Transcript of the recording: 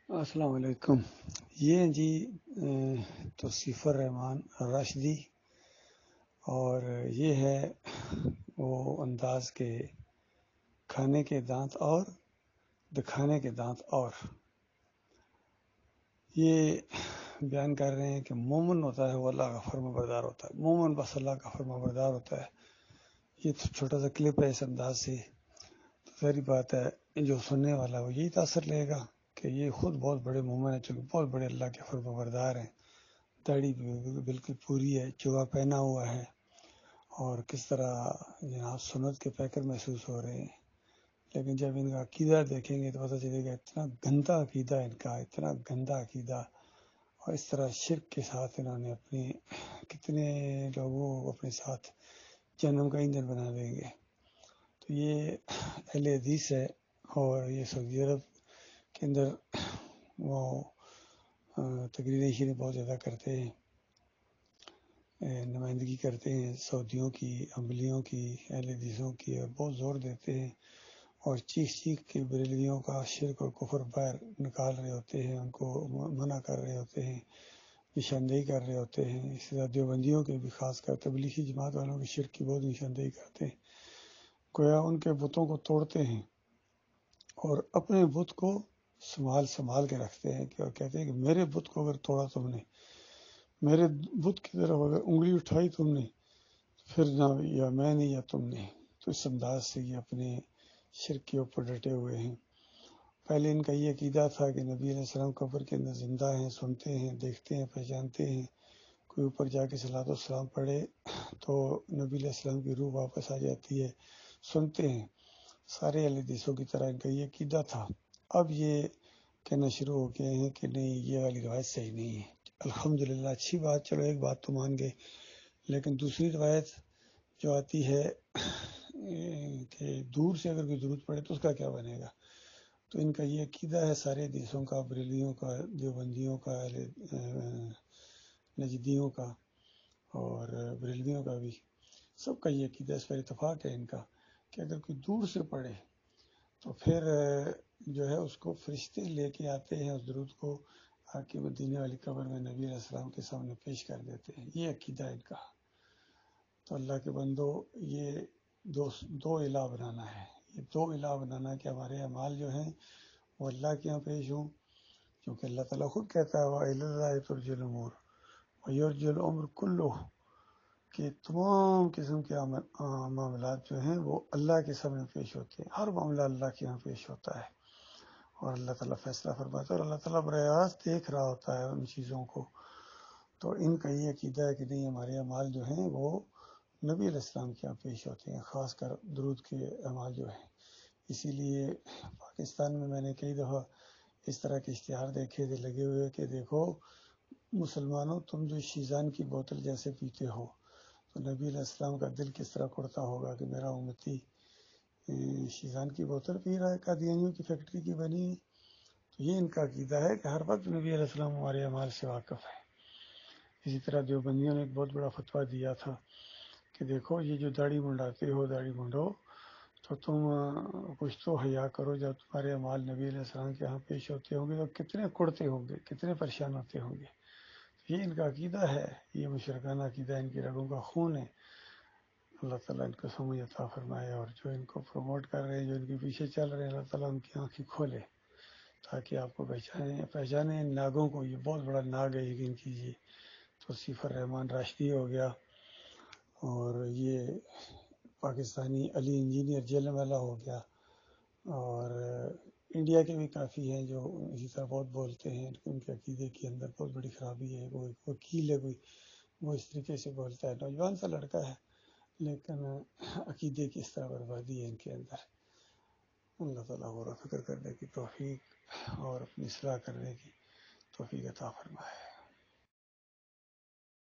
السلام علیکم۔ یہ جی توصیف الرحمان راشدی، اور یہ ہے وہ انداز کے کھانے کے دانت اور دکھانے کے دانت، اور یہ بیان کر رہے ہیں کہ مومن ہوتا ہے وہ اللہ کا فرما بردار ہوتا ہے، مومن بس اللہ کا فرما بردار ہوتا ہے۔ یہ تو چھوٹا سا کلپ ہے اس انداز سے، تو ظاہری بات ہے جو سننے والا وہ یہی تاثر لے گا کہ یہ خود بہت بڑے مومن ہیں، چونکہ بہت بڑے اللہ کے فرما بردار ہیں، داڑھی بالکل پوری ہے، چوگا پہنا ہوا ہے، اور کس طرح جناب سنت کے پیکر محسوس ہو رہے ہیں۔ لیکن جب ان کا عقیدہ دیکھیں گے تو پتہ چلے گا اتنا گندا عقیدہ ان کا، اتنا گندا عقیدہ، اور اس طرح شرک کے ساتھ انہوں نے اپنے کتنے لوگوں کو اپنے ساتھ جہنم کا ایندھن بنا دیں گے۔ تو یہ اہل حدیث ہے، اور یہ سعودی عرب کے اندر وہ تقریریں شیریں بہت زیادہ کرتے ہیں، نمائندگی کرتے ہیں سعودیوں کی، عملیوں کی، اہل حدیثوں کی، اور بہت زور دیتے ہیں، اور چیخ چیخ کے بریلویوں کا شرک اور کفر باہر نکال رہے ہوتے ہیں، ان کو منع کر رہے ہوتے ہیں، نشاندہی کر رہے ہوتے ہیں۔ اس طرح دیوبندیوں کے بھی خاص کر تبلیغی جماعت والوں کی شرک کی بہت نشاندہی کرتے ہیں، گویا ان کے بتوں کو توڑتے ہیں اور اپنے بت کو سنبھال کے رکھتے ہیں، اور کہتے ہیں کہ میرے بت کو اگر توڑا تم نے، میرے بت کی طرف اگر انگلی اٹھائی تم نے، پھر نہ یا میں نے یا تم نے۔ تو اس انداز سے یہ اپنے شرک کے اوپر ڈٹے ہوئے ہیں۔ پہلے ان کا یہ عقیدہ تھا کہ نبی علیہ السلام قبر کے اندر زندہ ہیں، سنتے ہیں، دیکھتے ہیں، پہچانتے ہیں، کوئی اوپر جا کے صلاۃ والسلام پڑھے تو نبی علیہ السلام کی روح واپس آ جاتی ہے، سنتے ہیں۔ سارے اہل حدیثوں کی طرح ان کا یہ عقیدہ تھا۔ اب یہ کہنا شروع ہو گئے ہیں کہ نہیں، یہ والی روایت صحیح نہیں ہے۔ الحمدللہ، اچھی بات، چلو ایک بات تو مان گئے، لیکن دوسری روایت جو آتی ہے کہ دور سے اگر کوئی درود پڑے تو اس کا کیا بنے گا؟ تو ان کا یہ عقیدہ ہے سارے حدیثوں کا، بریلیوں کا، دیوبندیوں کا، نجدیوں کا، اور بریلویوں کا بھی، سب کا یہ عقیدہ، اس پر اتفاق ہے ان کا، کہ اگر کوئی دور سے پڑھے تو پھر جو ہے اس کو فرشتے لے کے آتے ہیں، اس درود کو آ کے مدینے والی قبر میں نبی علیہ السلام کے سامنے پیش کر دیتے ہیں۔ یہ عقیدہ ان کا۔ تو اللہ کے بندو، یہ دو الہ بنانا ہے، یہ دو الہ بنانا کہ ہمارے اعمال جو ہیں وہ اللہ کے یہاں پیش ہوں، کیونکہ اللہ تعالیٰ خود کہتا ہے وَإِلَى اللَّهِ تُرْجَعُ الْأُمُورُ وَيُرْجَعُ الْأَمْرُ كُلُّهُ، کہ تمام قسم کے معاملات جو ہیں وہ اللہ کے سامنے پیش ہوتے ہیں، ہر معاملہ اللہ کے یہاں پیش ہوتا ہے، اور اللہ تعالیٰ فیصلہ فرماتا ہے، اور اللہ تعالیٰ براہ راست دیکھ رہا ہوتا ہے ان چیزوں کو۔ تو ان کا یہ عقیدہ ہے کہ نہیں، ہمارے اعمال جو ہیں وہ نبی علیہ السلام کے یہاں پیش ہوتے ہیں، خاص کر درود کے اعمال جو ہیں۔ اسی لیے پاکستان میں نے کئی دفعہ اس طرح کے اشتہار دیکھے تھے لگے ہوئے کہ دیکھو مسلمانوں، تم جو شیزان کی بوتل جیسے پیتے ہو، تو نبی علیہ السلام کا دل کس طرح کڑتا ہوگا کہ میرا امتی شیزان کی بوتل پی رہا ہے، قادیانیوں کی فیکٹری کی بنی ہے۔ تو یہ ان کا عقیدہ ہے کہ ہر وقت نبی علیہ السلام ہمارے اعمال سے واقف ہے۔ اسی طرح دیوبندیوں نے ایک بہت بڑا فتویٰ دیا تھا کہ دیکھو یہ جو داڑھی منڈاتے ہو، داڑھی منڈو، تو تم کچھ تو حیا کرو، جب تمہارے اعمال نبی علیہ السلام کے ہاں پیش ہوتے ہوں گے تو کتنے کڑتے ہوں گے، کتنے پریشان ہوتے ہوں گے۔ یہ ان کا عقیدہ ہے، یہ مشرکانہ عقیدہ، ان کی رگوں کا خون ہے۔ اللہ تعالیٰ ان کو سمجھ عطا فرمائے، اور جو ان کو پروموٹ کر رہے ہیں، جو ان کے پیچھے چل رہے ہیں، اللہ تعالیٰ ان کی آنکھیں کھولے تاکہ آپ کو پہچانے ان ناگوں کو۔ یہ بہت بڑا ناگ ہے، یقین کیجیے۔ توصیف الرحمان راشدی ہو گیا، اور یہ پاکستانی علی انجینئر جیل والا ہو گیا، اور انڈیا کے بھی کافی ہیں جو اسی طرح بہت بولتے ہیں، ان کے عقیدے کے اندر بہت بڑی خرابی ہے۔ کوئی وکیل ہے، کوئی وہ اس طریقے سے بولتا ہے، نوجوان سا لڑکا ہے، لیکن عقیدے کی اس طرح بربادی ہے ان کے اندر۔ اللہ تعالیٰ غور و فکر کرنے کی توفیق اور اپنی اصلاح کرنے کی توفیق عطا فرمائے۔